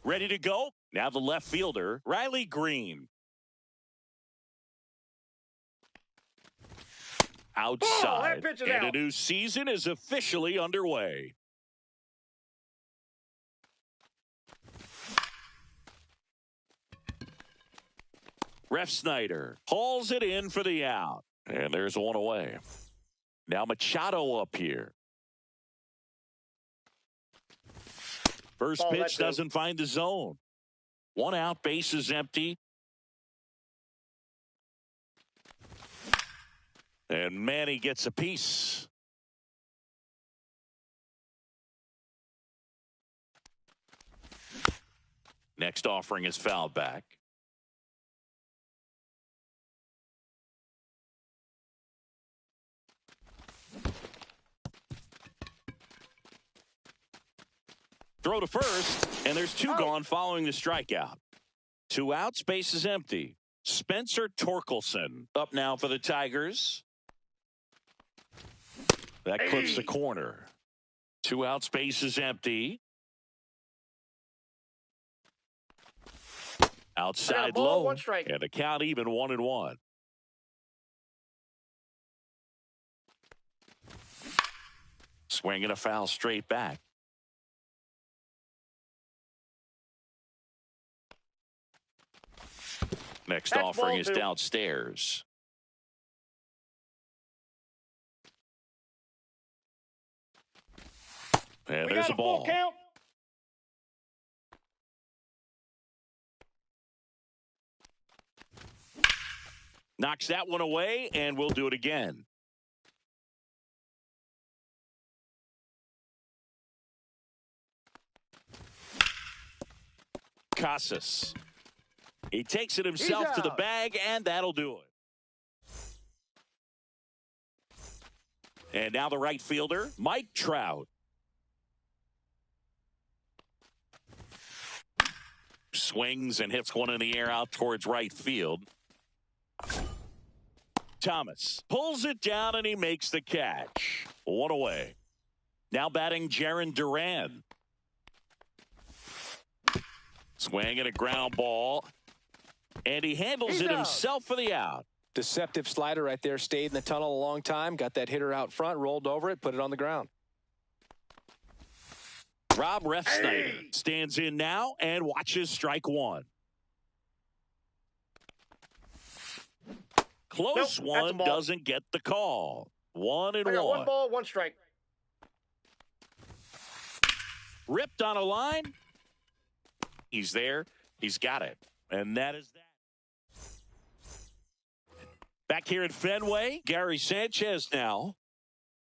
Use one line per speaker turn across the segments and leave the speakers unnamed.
Ready to go? Now the left fielder, Riley Green. Outside, and a new season is officially underway. Ref Snyder hauls it in for the out. And there's one away. Now Machado up here. First pitch doesn't find the zone. One out, base is empty. And Manny gets a piece. Next offering is fouled back. Throw to first, and there's two gone following the strikeout. 2 outs, base is empty. Spencer Torkelson up now for the Tigers. That clips the corner. 2 outs, base is empty. Outside low, and a count even 1-1. Swinging a foul straight back. Next offering is downstairs. And there's a ball. Count. Knocks that one away, and we'll do it again. Casas. He takes it himself to the bag, and that'll do it. And now the right fielder, Mike Trout. Swings and hits one in the air out towards right field. Thomas pulls it down, and he makes the catch. One away. Now batting Jarren Duran. Swing and a ground ball. And he handles it himself for the out.
Deceptive slider right there. Stayed in the tunnel a long time. Got that hitter out front. Rolled over it. Put it on the ground.
Rob Refsnyder stands in now and watches strike one. Close one, doesn't get the call. 1-1.
1 ball, 1 strike.
Ripped on a line. He's there. He's got it. And that is that. Back here at Fenway, Gary Sanchez now.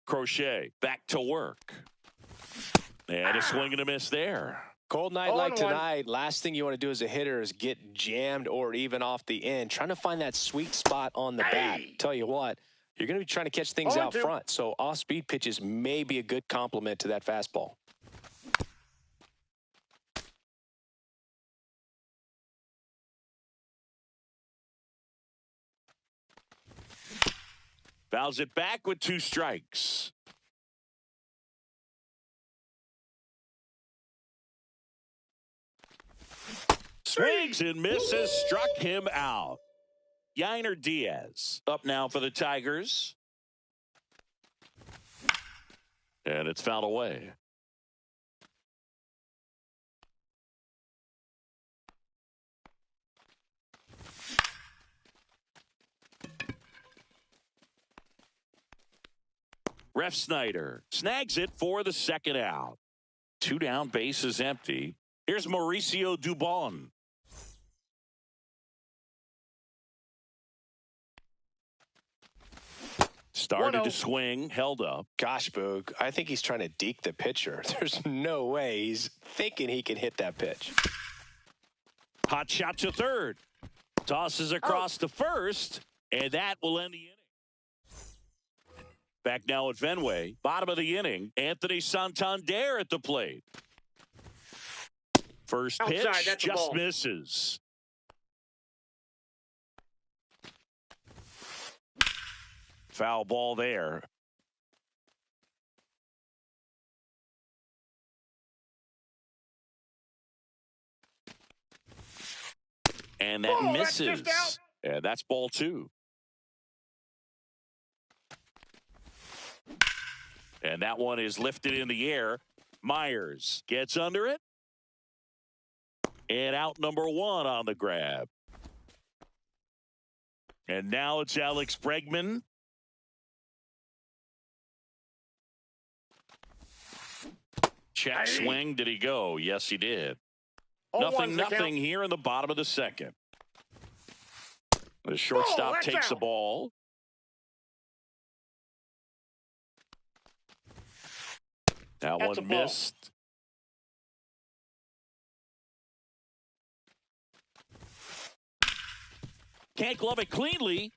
Crochet back to work. And a swing and a miss there.
Cold night like tonight, last thing you want to do as a hitter is get jammed or even off the end. Trying to find that sweet spot on the bat. Tell you what, you're going to be trying to catch things out front. So off-speed pitches may be a good complement to that fastball.
Fouls it back with 2 strikes. Swings and misses, struck him out. Yainer Diaz up now for the Tigers. And it's fouled away. Refsnyder snags it for the second out. 2 down, base is empty. Here's Mauricio Dubon. Started to swing, held up.
Gosh, Boog, I think he's trying to deke the pitcher. There's no way he's thinking he can hit that pitch.
Hot shot to third. Tosses across to first, and that will end the inning. Back now at Fenway, bottom of the inning, Anthony Santander at the plate. First pitch just misses. Foul ball there. And that misses. And that's ball 2. And that one is lifted in the air. Myers gets under it. And out number 1 on the grab. And now it's Alex Bregman. Check swing. Did he go? Yes, he did. Nothing here in the bottom of the second. The shortstop takes the ball. That one missed. Can't glove it cleanly.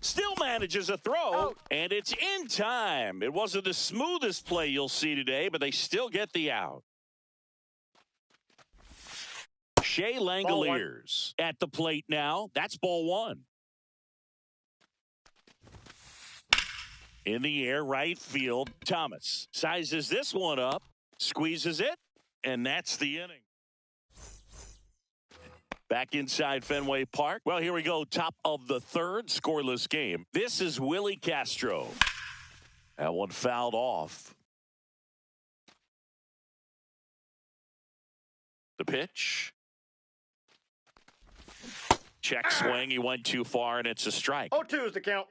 Still manages a throw, and it's in time. It wasn't the smoothest play you'll see today, but they still get the out. Shea Langoliers at the plate now. That's ball 1. In the air, right field. Thomas sizes this one up, squeezes it, and that's the inning. Back inside Fenway Park. Well, here we go. Top of the 3rd, scoreless game. This is Willie Castro. That one fouled off. The pitch. Check swing. He went too far, and it's a strike.
0-2 is the count.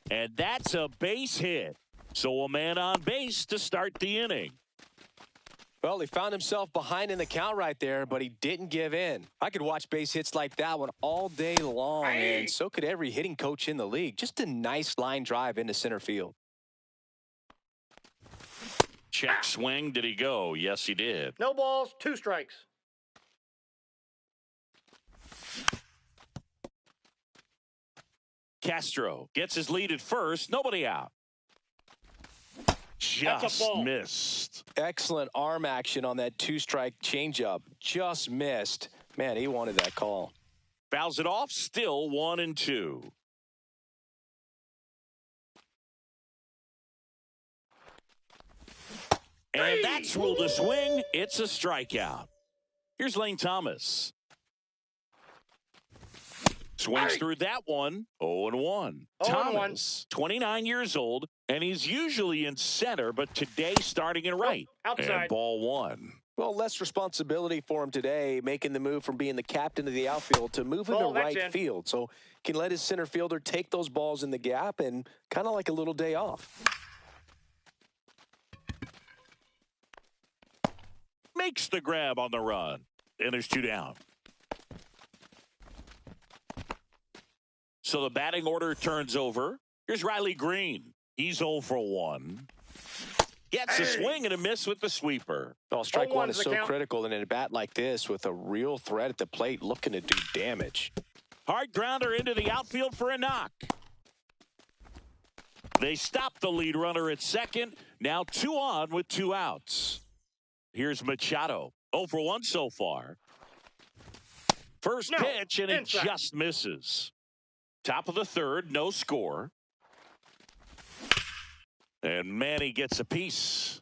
And that's a base hit. So a man on base to start the inning.
Well, he found himself behind in the count right there, but he didn't give in. I could watch base hits like that one all day long, and so could every hitting coach in the league. Just a nice line drive into center field.
Check swing. Did he go? Yes, he did.
No balls, 2 strikes.
Castro gets his lead at first. Nobody out. Just missed.
Excellent arm action on that 2-strike changeup. Just missed. Man, he wanted that call.
Fouls it off. Still 1-2. And that's ruled a swing. It's a strikeout. Here's Lane Thomas. Swings through that one. 0-1. Thomas, 29 years old, and he's usually in center, but today starting in right.
Outside.
And ball 1.
Well, less responsibility for him today, making the move from being the captain of the outfield to moving to right field. So can let his center fielder take those balls in the gap and kind of like a little day off.
Makes the grab on the run. And there's 2 down. So the batting order turns over. Here's Riley Green. He's 0 for 1. Gets a swing and a miss with the sweeper.
Well, strike 1 is so critical in a bat like this with a real threat at the plate looking to do damage.
Hard grounder into the outfield for a knock. They stop the lead runner at second. Now 2 on with 2 outs. Here's Machado. 0 for 1 so far. First pitch, and it just misses. Top of the 3rd, no score. And Manny gets a piece.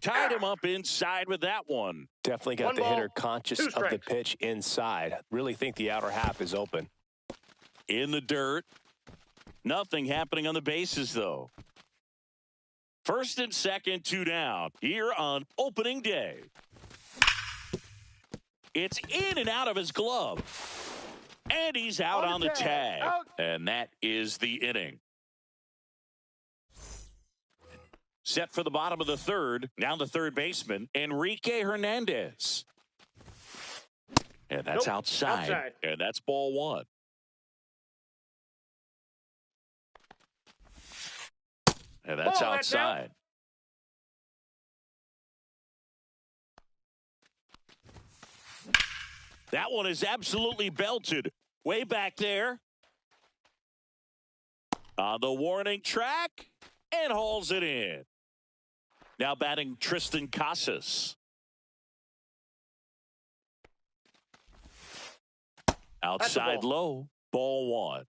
Tied him up inside with that one.
Definitely got the hitter conscious of the pitch inside. Really think the outer half is open.
In the dirt. Nothing happening on the bases, though. First and second, 2 down. Here on opening day. It's in and out of his glove. And he's out on the tag. And that is the inning. Set for the bottom of the 3rd. Now the third baseman, Enrique Hernandez. And that's outside. And that's ball 1. And that's outside. That one is absolutely belted. Way back there. On the warning track. And hauls it in. Now batting Tristan Casas. Outside low. Ball 1.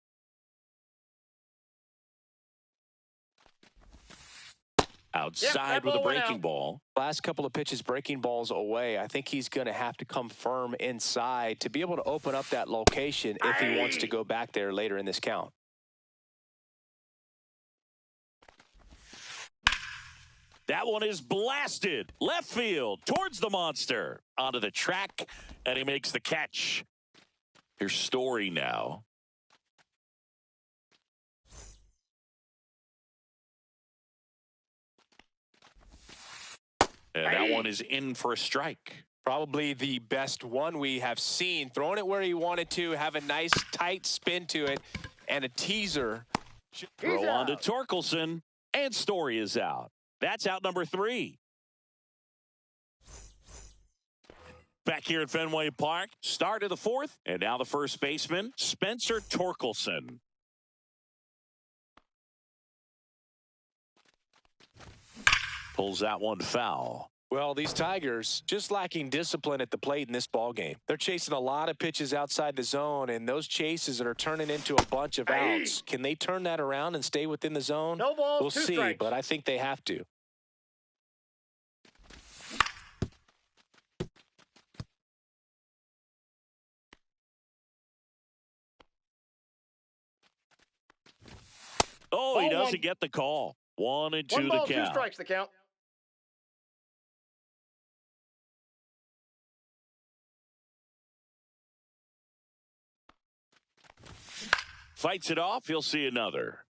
Outside with a breaking ball.
Last couple of pitches, breaking balls away. I think he's going to have to come firm inside to be able to open up that location if he wants to go back there later in this count.
That one is blasted left field towards the monster. Onto the track, and he makes the catch. Here's Story now. And that one is in for a strike.
Probably the best one we have seen. Throwing it where he wanted to, have a nice tight spin to it, and a teaser.
Throw on to Torkelson, and Story is out. That's out number 3. Back here at Fenway Park, start of the 4th, and now the first baseman, Spencer Torkelson. Pulls that one foul.
Well, these Tigers just lacking discipline at the plate in this ball game. They're chasing a lot of pitches outside the zone, and those chases are turning into a bunch of outs. Can they turn that around and stay within the zone?
No balls,
we'll see,
strikes.
But I think they have to.
Oh, he doesn't get the call. 1 and 2
1 ball,
to count.
2 strikes the count.
Fights it off. He'll see another.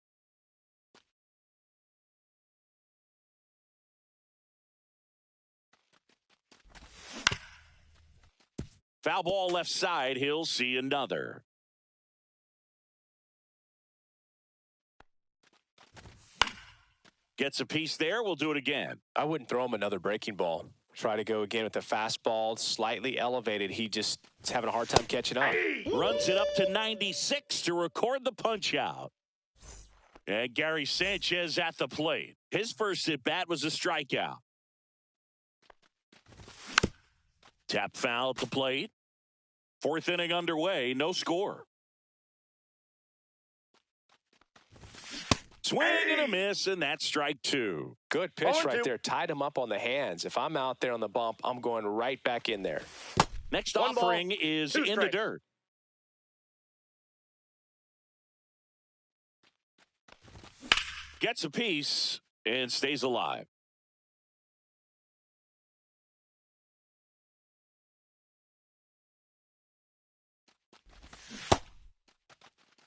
Foul ball left side. He'll see another. Gets a piece there. We'll do it again.
I wouldn't throw him another breaking ball. Try to go again with the fastball, slightly elevated. He just is having a hard time catching up.
Runs it up to 96 to record the punch out. And Gary Sanchez at the plate. His first at bat was a strikeout. Tap foul at the plate. 4th inning underway. No score. Swing and a miss, and that's strike 2.
Good pitch right there. Tied him up on the hands. If I'm out there on the bump, I'm going right back in there.
Next offering is in the dirt. Gets a piece and stays alive.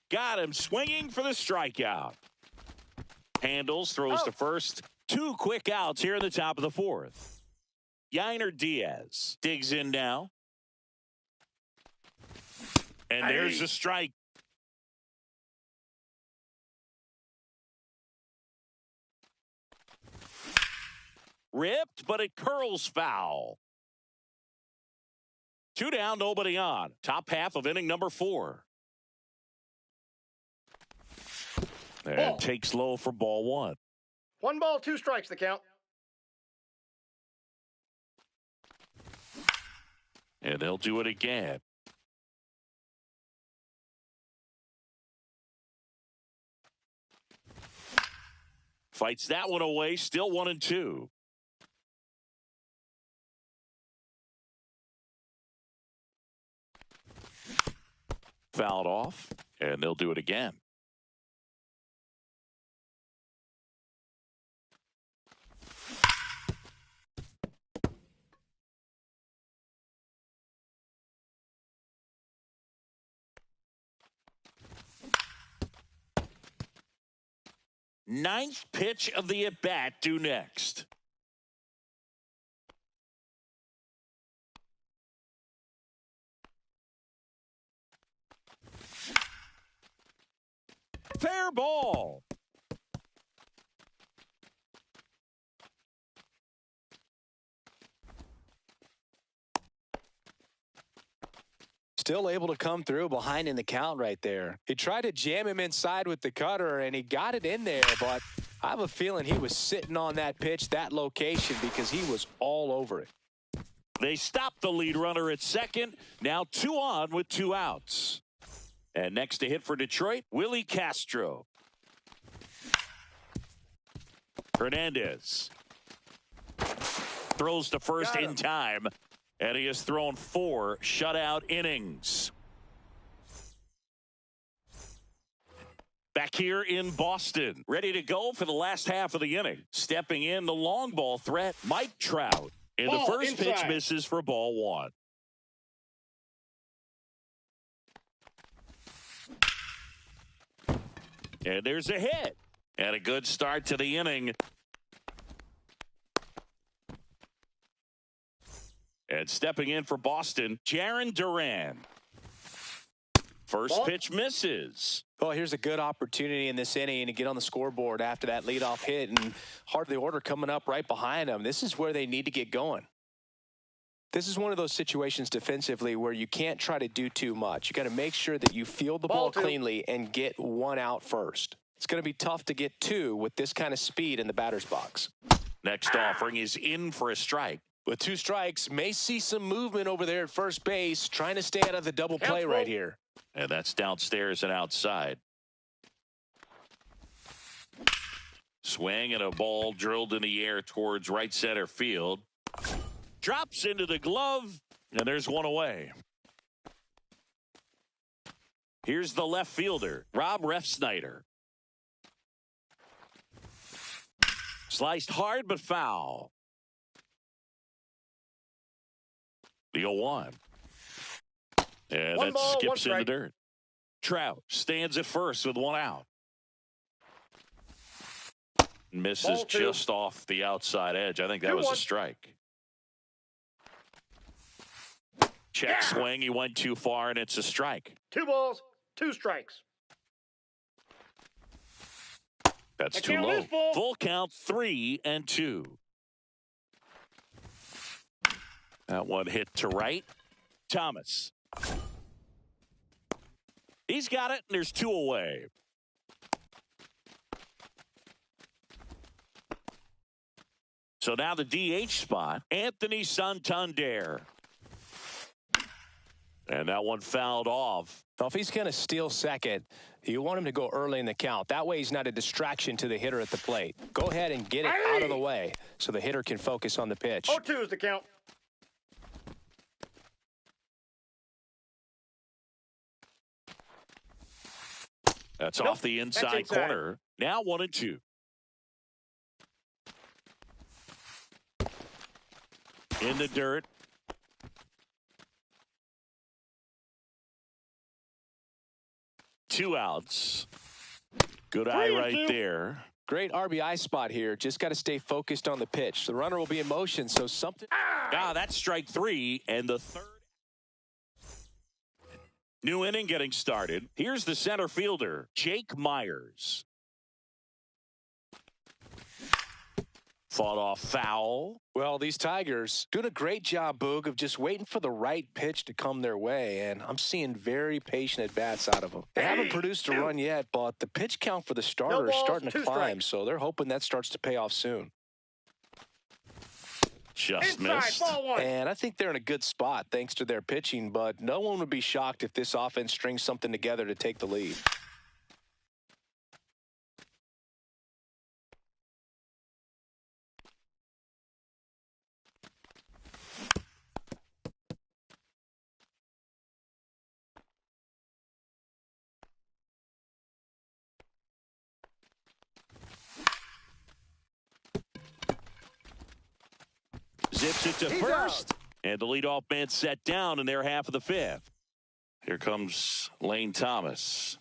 Got him swinging for the strikeout. Handles, throws to first. 2 quick outs here in the top of the 4th. Yainer Diaz digs in now. And there's a strike. Ripped, but it curls foul. 2 down, nobody on. Top half of inning number 4. And takes low for ball 1.
1 ball, 2 strikes the count.
And they'll do it again. Fights that one away, still 1 and 2. Fouled off, and they'll do it again. Ninth pitch of the at-bat due next. Fair ball.
Still able to come through behind in the count right there. He tried to jam him inside with the cutter, and he got it in there, but I have a feeling he was sitting on that pitch, that location, because he was all over it.
They stopped the lead runner at second. Now 2 on with 2 outs. And next to hit for Detroit, Willie Castro. Hernandez throws to first in time, and he has thrown 4 shutout innings. Back here in Boston, ready to go for the last half of the inning. Stepping in, the long ball threat, Mike Trout. And the first pitch misses for ball 1. And there's a hit. And a good start to the inning. And stepping in for Boston, Jarren Duran. First pitch misses.
Well, here's a good opportunity in this inning to get on the scoreboard after that leadoff hit, and heart of the order coming up right behind them. This is where they need to get going. This is one of those situations defensively where you can't try to do too much. You got to make sure that you field the ball cleanly and get 1 out first. It's going to be tough to get 2 with this kind of speed in the batter's box.
Next offering is in for a strike.
With 2 strikes, may see some movement over there at first base, trying to stay out of the double play right here.
And that's downstairs and outside. Swing and a ball drilled in the air towards right center field. Drops into the glove, and there's 1 away. Here's the left fielder, Rob Refsnyder. Sliced hard but foul. The 0-1. And that skips in the dirt. Trout stands at first with 1 out. Misses just off the outside edge. I think that was a strike. Check swing. He went too far, and it's a strike.
2 balls, 2 strikes.
That's too low. Full count, 3-2. That one hit to right. Thomas. He's got it, and there's 2 away. So now the DH spot, Anthony Santander. And that one fouled off.
Well, if he's going to steal second, you want him to go early in the count. That way he's not a distraction to the hitter at the plate. Go ahead and get it out of the way so the hitter can focus on the pitch.
0-2 is the count.
That's off the inside corner. Now 1-2. In the dirt. Two outs. Good eye right there.
Great RBI spot here. Just got to stay focused on the pitch. The runner will be in motion, so something.
That's strike 3, and the third. New inning getting started. Here's the center fielder, Jake Myers. Fought off foul.
Well, these Tigers doing a great job, Boog, of just waiting for the right pitch to come their way, and I'm seeing very patient at-bats out of them. They haven't produced a run yet, but the pitch count for the starter is starting to climb, so they're hoping that starts to pay off soon.
Just missed.
And I think they're in a good spot thanks to their pitching, but no one would be shocked if this offense strings something together to take the lead.
Zips it to first. And the leadoff man set down in their half of the 5th. Here comes Lane Thomas.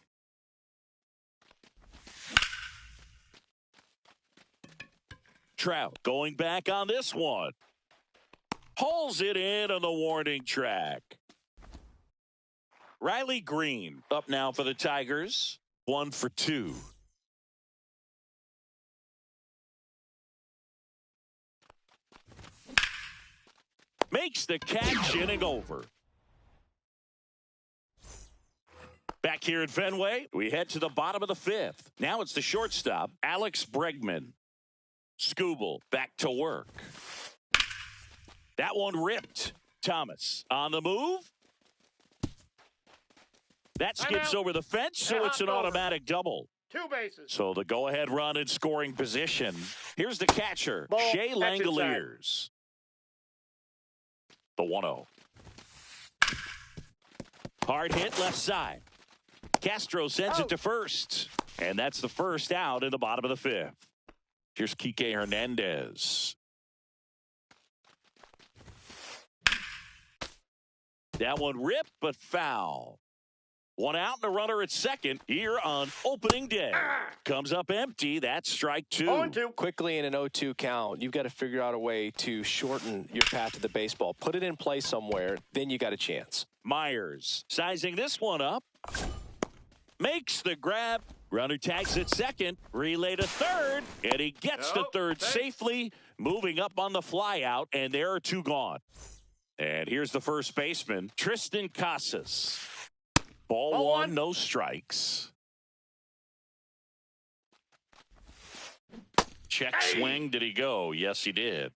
Trout going back on this one. Pulls it in on the warning track. Riley Green up now for the Tigers. 1 for 2. Makes the catch, inning over. Back here at Fenway, we head to the bottom of the 5th. Now it's the shortstop, Alex Bregman. Skubal back to work. That one ripped. Thomas on the move. That skips over the fence, so it's an automatic double.
2 bases.
So the go-ahead run in scoring position. Here's the catcher,
Ball,
Shea
that's
Langoliers. The 1-0. Hard hit left side. Castro sends it to first. And that's the first out in the bottom of the 5th. Here's Kike Hernandez. That one ripped, but foul. 1 out and a runner at second here on opening day. Comes up empty. That's strike 2.
0-2.
Quickly in an 0-2 count, you've got to figure out a way to shorten your path to the baseball. Put it in play somewhere, then you got a chance.
Myers sizing this one up. Makes the grab. Runner tags at second. Relay to third. And he gets to third safely. Moving up on the fly out. And there are 2 gone. And here's the first baseman, Triston Casas. Ball 1, no strikes. Check swing. Did he go? Yes, he did.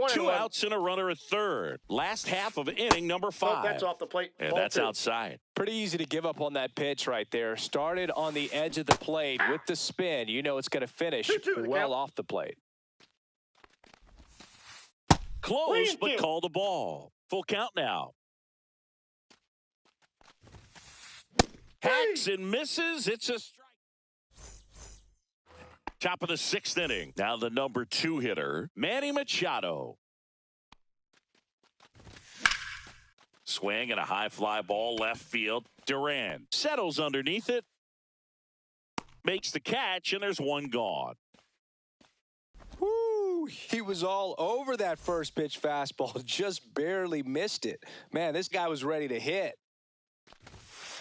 2 outs and a runner at third. Last half of inning number 5.
Oh, that's off the plate.
And
Ball
that's
2.
outside.
Pretty easy to give up on that pitch right there. Started on the edge of the plate with the spin. You know it's going to finish
2-2
well off the plate.
Close, but call the ball. Full count now. Hacks and misses. It's a strike. Top of the 6th inning. Now the number 2 hitter, Manny Machado. Swing and a high fly ball left field. Duran settles underneath it. Makes the catch, and there's 1 gone.
Woo, he was all over that first pitch fastball. Just barely missed it. Man, this guy was ready to hit.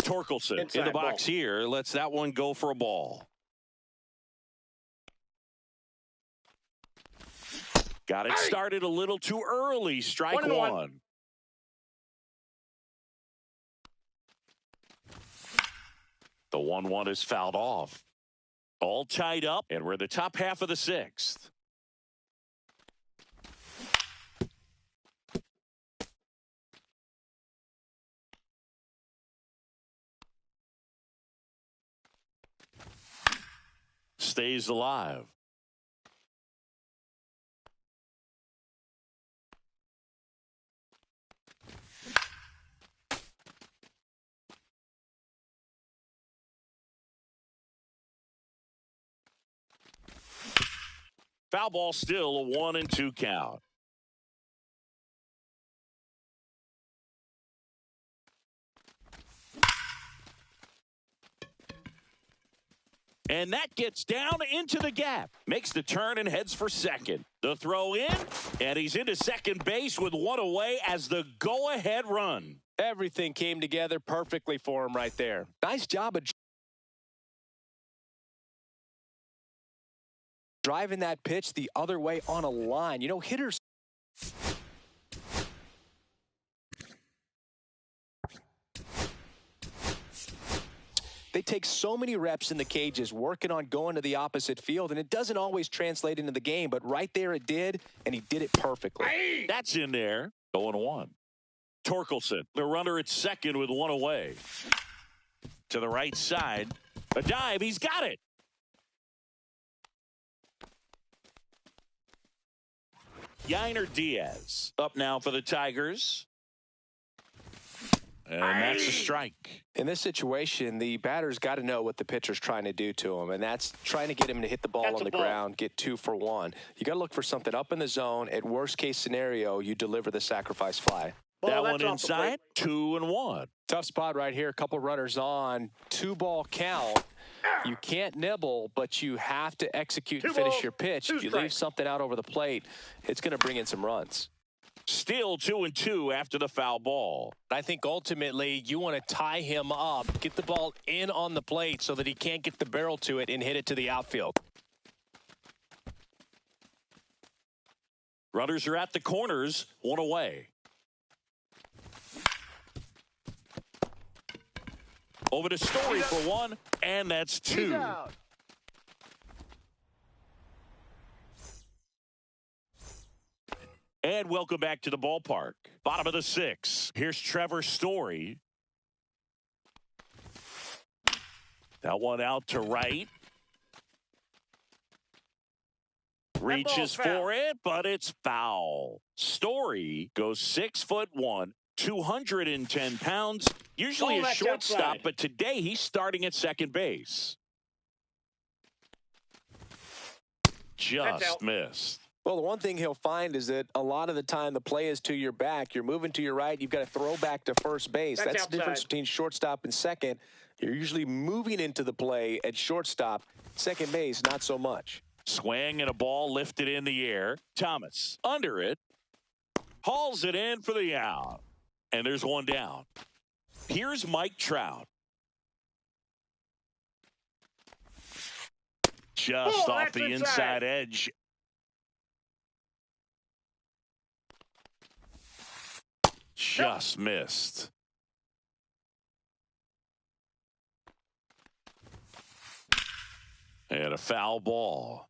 Torkelson in the box here. Lets that one go for a ball. Got it started a little too early. Strike 1. The 1-1 is fouled off. All tied up, and we're in the top half of the 6th. Stays alive. Foul ball, still a 1-2 count. And that gets down into the gap. Makes the turn and heads for second. The throw in, and he's into second base with 1 away as the go-ahead run.
Everything came together perfectly for him right there. Nice job of driving that pitch the other way on a line. You know, hitters. They take so many reps in the cages working on going to the opposite field, and it doesn't always translate into the game, but right there it did, and he did it perfectly.
That's in there. 0-1. Torkelson, the runner at second with 1 away. To the right side. A dive. He's got it. Yainer Diaz up now for the Tigers. And that's a strike.
In this situation, the batter's got to know what the pitcher's trying to do to him, and that's trying to get him to hit the ball on the ground, get 2 for 1. You got to look for something up in the zone. At worst case scenario, you deliver the sacrifice fly.
That one inside, 2-1.
Tough spot right here. A couple runners on, 2-ball count. You can't nibble, but you have to execute and finish your pitch. If you leave something out over the plate, it's going to bring in some runs.
Still 2-2 after the foul ball.
I think ultimately you want to tie him up, get the ball in on the plate so that he can't get the barrel to it and hit it to the outfield.
Runners are at the corners, 1 away. Over to Story for 1, and that's 2. And welcome back to the ballpark. Bottom of the 6th. Here's Trevor Story. That one out to right. Reaches
foul.
for it, but it's foul. Story goes 6'1", 210 pounds, usually a
That's
shortstop,
outside.
but today he's starting at second base. Just missed.
Well, the one thing he'll find is that a lot of the time the play is to your back. You're moving to your right. You've got to throw back to first base. That's the difference between shortstop and second. You're usually moving into the play at shortstop. Second base, not so much.
Swing and a ball lifted in the air. Thomas under it. Hauls it in for the out. And there's one down. Here's Mike Trout. Just off the inside edge. Just missed. And a foul ball.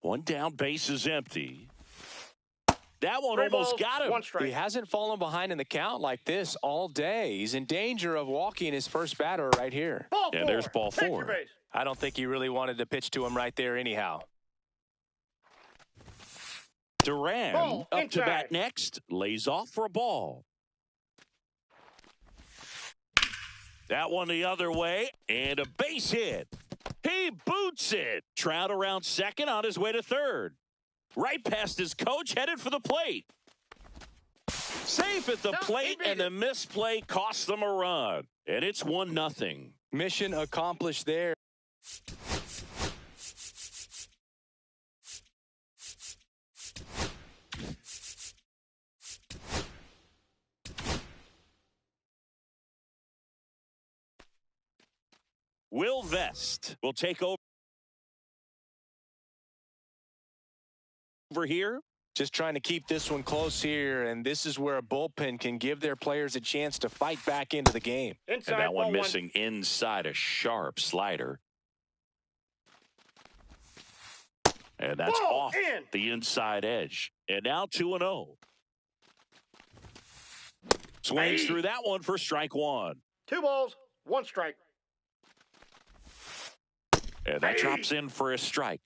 One down, base is empty. That one almost got him.
He hasn't fallen behind in the count like this all day. He's in danger of walking his first batter right here.
And there's ball four.
I don't think he really wanted to pitch to him right there anyhow.
Duran up to bat next. Lays off for a ball. That one the other way. And a base hit. He boots it. Trout around second on his way to third. Right past his coach, headed for the plate. Safe at the plate, and the misplay costs them a run. And it's 1-0.
Mission accomplished there.
Will Vest will take over here.
Just trying to keep this one close here, and this is where a bullpen can give their players a chance to fight back into the game.
And that one missing inside, a sharp slider. And that's off the inside edge. And now 2-0. Swings through that one for strike one.
2 balls, 1 strike.
And that drops in for a strike.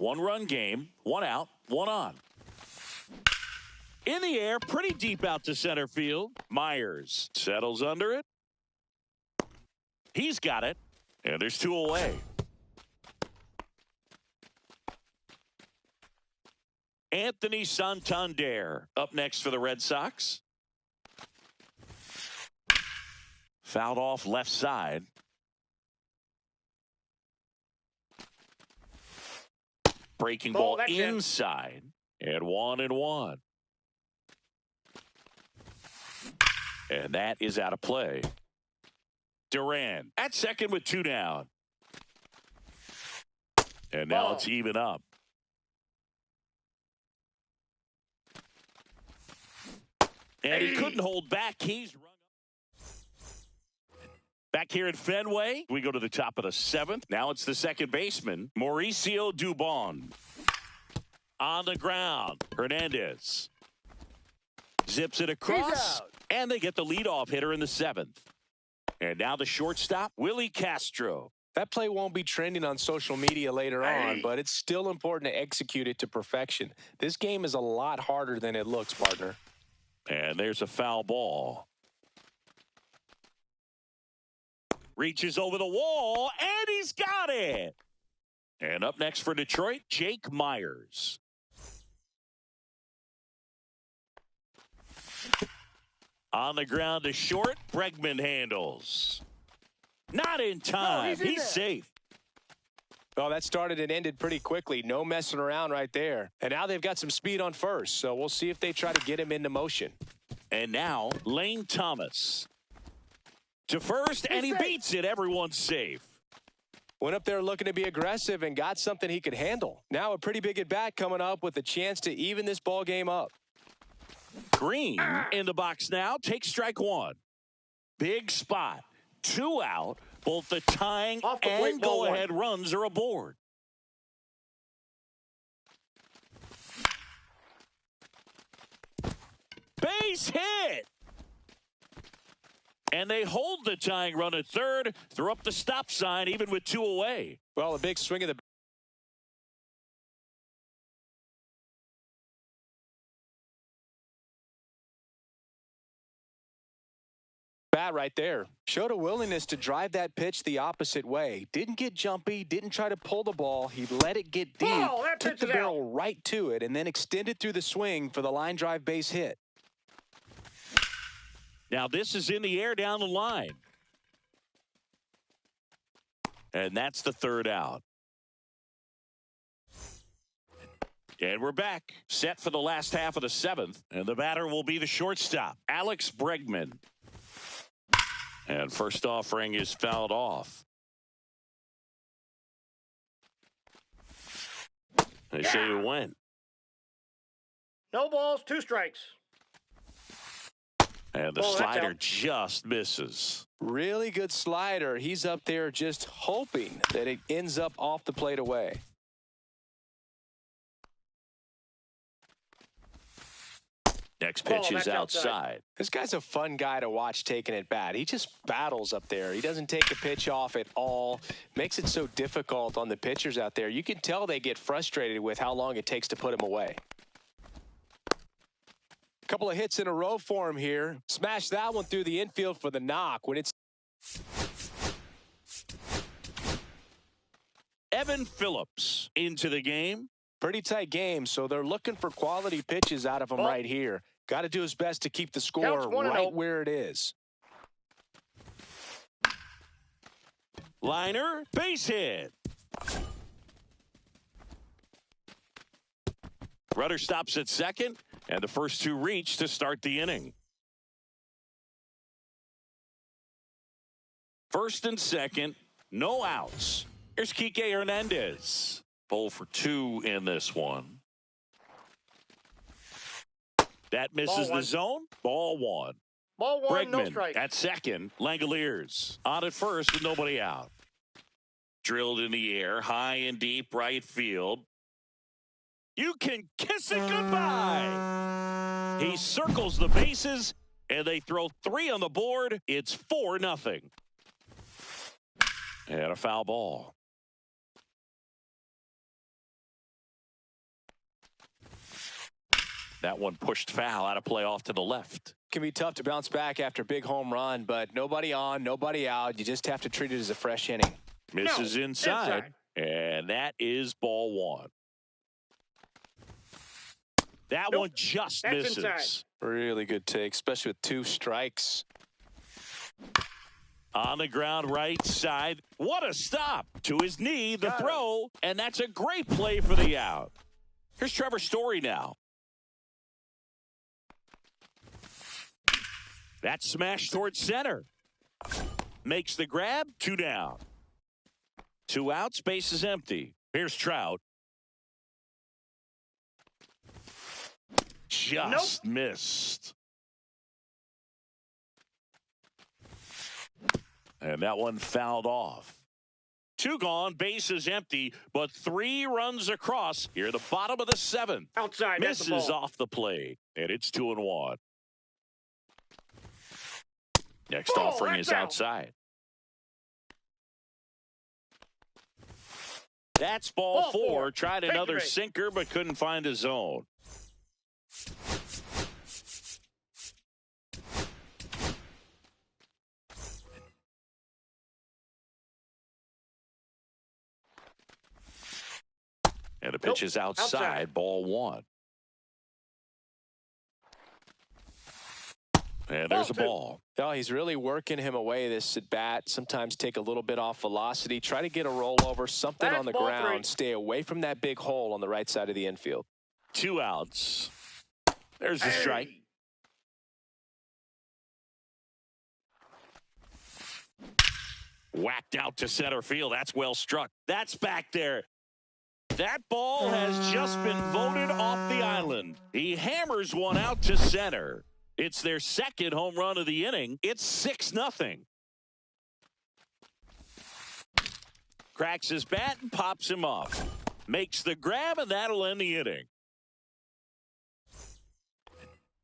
1-run game, 1 out, 1 on. In the air, pretty deep out to center field. Myers settles under it. He's got it. And there's 2 away. Anthony Santander up next for the Red Sox. Fouled off left side. Breaking ball inside. And 1-1. And that is out of play. Duran at second with 2 down. And now it's even up. And he couldn't hold back. He's run up. Back here at Fenway, we go to the top of the 7th. Now it's the second baseman, Mauricio Dubon. On the ground, Hernandez zips it across, and they get the leadoff hitter in the 7th. And now the shortstop, Willie Castro.
That play won't be trending on social media later on, but it's still important to execute it to perfection. This game is a lot harder than it looks, partner.
And there's a foul ball. Reaches over the wall, and he's got it. And up next for Detroit, Jake Myers. On the ground to short, Bregman handles. Not in time. He's safe.
Well, that started and ended pretty quickly. No messing around right there. And now they've got some speed on first, so we'll see if they try to get him into motion.
And now Lane Thomas to first, and he beats it. Everyone's safe.
Went up there looking to be aggressive and got something he could handle. Now a pretty big at-bat coming up with a chance to even this ball game up.
Green in the box now. Takes strike one. Big spot. 2 out. Both the tying and go-ahead runs are aboard. Base hit. And they hold the tying run at third, throw up the stop sign even with 2 away.
Well, a big swing of the bat right there. Showed a willingness to drive that pitch the opposite way. Didn't get jumpy, didn't try to pull the ball. He let it get deep, took the barrel right to it, and then extended through the swing for the line drive base hit.
Now this is in the air down the line. And that's the third out. And we're back, set for the last half of the 7th. And the batter will be the shortstop, Alex Bregman. And first offering is fouled off. They say it went.
No balls, 2 strikes.
And the slider just misses.
Really good slider. He's up there just hoping that it ends up off the plate away.
Next pitch is outside.
This guy's a fun guy to watch taking at bat. He just battles up there. He doesn't take a pitch off at all. Makes it so difficult on the pitchers out there. You can tell they get frustrated with how long it takes to put him away. A couple of hits in a row for him here. Smashed that one through the infield for the knock. When it's
Evan Phillips into the game.
Pretty tight game, so they're looking for quality pitches out of him right here. Got to do his best to keep the score right where it is.
Liner, base hit. Rudder stops at second, and the first 2 reach to start the inning. First and second, no outs. Here's Kike Hernandez. 0 for 2 in this one. That misses the zone. Ball 1.
Ball 1,
Bregman
no strike.
at second. Langoliers on at first with nobody out. Drilled in the air, high and deep right field. You can kiss it goodbye. He circles the bases, and they throw 3 on the board. It's 4-0. And a foul ball. That one pushed foul out of play off to the left.
Can be tough to bounce back after a big home run, but nobody on, nobody out. You just have to treat it as a fresh inning.
Misses inside, and that is ball 1. That one just misses.
Inside.
Really good take, especially with 2 strikes.
On the ground right side. What a stop. To his knee, the throw, and that's a great play for the out. Here's Trevor Story now. That smash towards center. Makes the grab, 2 down. 2 outs, base is empty. Here's Trout. Just missed. And that one fouled off. 2 gone, base is empty, but 3 runs across here at the bottom of the 7th.
Outside.
Misses off the plate, and it's 2-1. Next offering is outside. That's ball 4. Tried another sinker, but couldn't find a zone. And the pitch is outside, ball 1. And there's a ball.
Oh, he's really working him away this at bat. Sometimes take a little bit off velocity. Try to get a rollover, something on the ground. Stay away from that big hole on the right side of the infield.
2 outs. There's the strike. Whacked out to center field. That's well struck. That's back there. That ball has just been voted off the island. He hammers one out to center. It's their 2nd home run of the inning. It's 6-0. Cracks his bat and pops him off. Makes the grab, and that'll end the inning.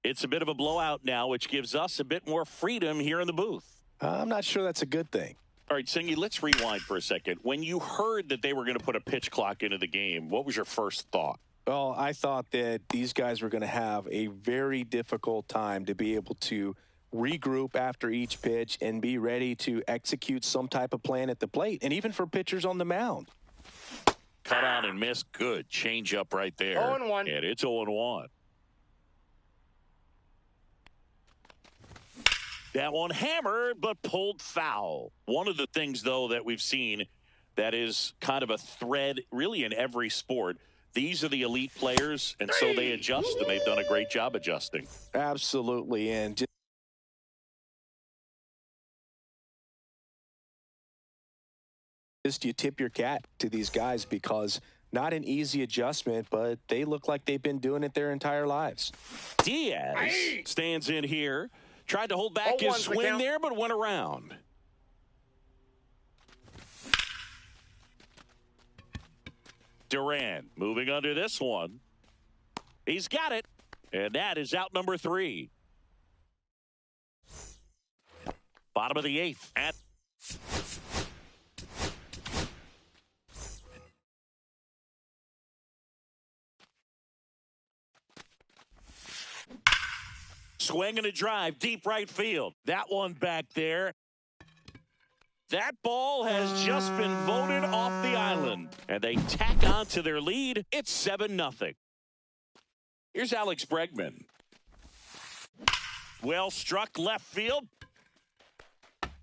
It's a bit of a blowout now, which gives us a bit more freedom here in the booth.
I'm not sure that's a good thing.
All right, Singy, let's rewind for a second. When you heard that they were going to put a pitch clock into the game, what was your first thought?
Well, I thought that these guys were going to have a very difficult time to be able to regroup after each pitch and be ready to execute some type of plan at the plate, and even for pitchers on the mound.
Cut on and miss. Good change up right there.
0-1.
And it's 0-1. That one hammered, but pulled foul. One of the things, though, that we've seen that is kind of a thread really in every sport. These are the elite players, and so they adjust, and they've done a great job adjusting.
Absolutely. And just you tip your cap to these guys because not an easy adjustment, but they look like they've been doing it their entire lives.
Diaz stands in here. Tried to hold back his swing there, but went around. Duran moving under this one. He's got it. And that is out number 3. Bottom of the 8th at swing and a drive, deep right field. That one back there. That ball has just been voted off the island. And they tack on to their lead. It's 7-0. Here's Alex Bregman. Well struck left field.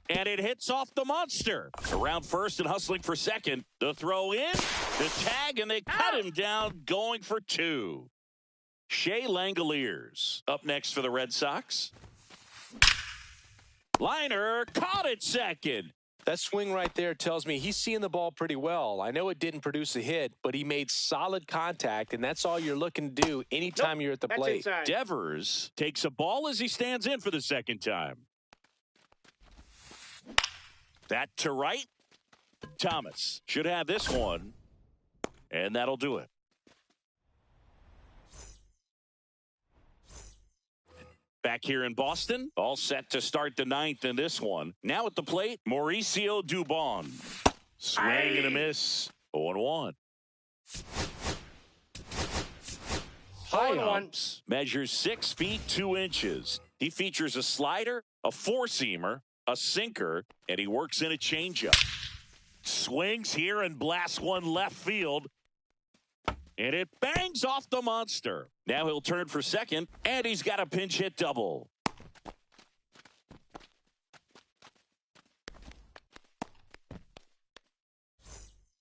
And it hits off the monster. Around first and hustling for second. The throw in, the tag, and they cut him down going for 2. Shea Langoliers up next for the Red Sox. Liner caught it second.
That swing right there tells me he's seeing the ball pretty well. I know it didn't produce a hit, but he made solid contact, and that's all you're looking to do anytime you're at the plate.
Inside.
Devers takes a ball as he stands in for the second time. That to right. Thomas should have this one, and that'll do it. Back here in Boston, all set to start the 9th in this one. Now at the plate, Mauricio Dubon. Swing and a miss. 0-1. Hyams measures 6 feet 2 inches. He features a slider, a four-seamer, a sinker, and he works in a changeup. Swings here and blasts one left field. And it bangs off the monster. Now he'll turn for second, and he's got a pinch hit double.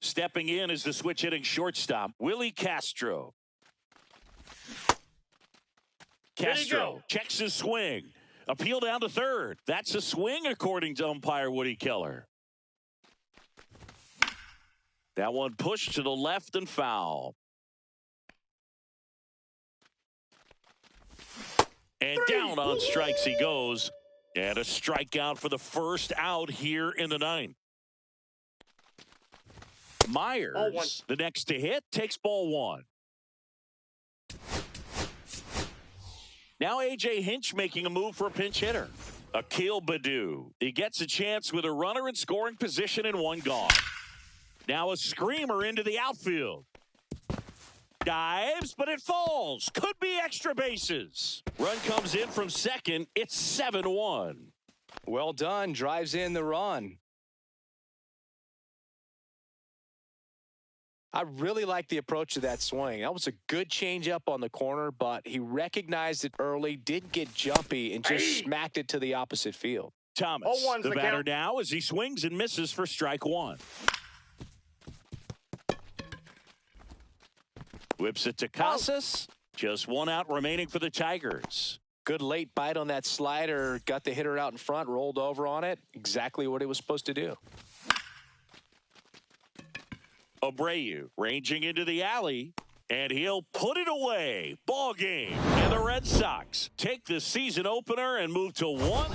Stepping in is the switch hitting shortstop, Willie Castro. Castro checks his swing. Appeal down to third. That's a swing according to umpire Woody Keller. That one pushed to the left and foul. And down on strikes he goes. And a strikeout for the first out here in the 9th. Myers, the next to hit, takes ball 1. Now A.J. Hinch making a move for a pinch hitter. Akil Baddoo. He gets a chance with a runner in scoring position and one gone. Now a screamer into the outfield. Dives, but it falls. Could be extra bases. Run comes in from second. It's 7-1.
Well done. Drives in the run. I really like the approach of that swing. That was a good changeup on the corner, but he recognized it early, didn't get jumpy, and just smacked it to the opposite field.
Thomas, the batter now as he swings and misses for strike 1. Whips it to Casas. Just one out remaining for the Tigers.
Good late bite on that slider. Got the hitter out in front, rolled over on it. Exactly what it was supposed to do.
Abreu ranging into the alley, and he'll put it away. Ball game. And the Red Sox take the season opener and move to 1.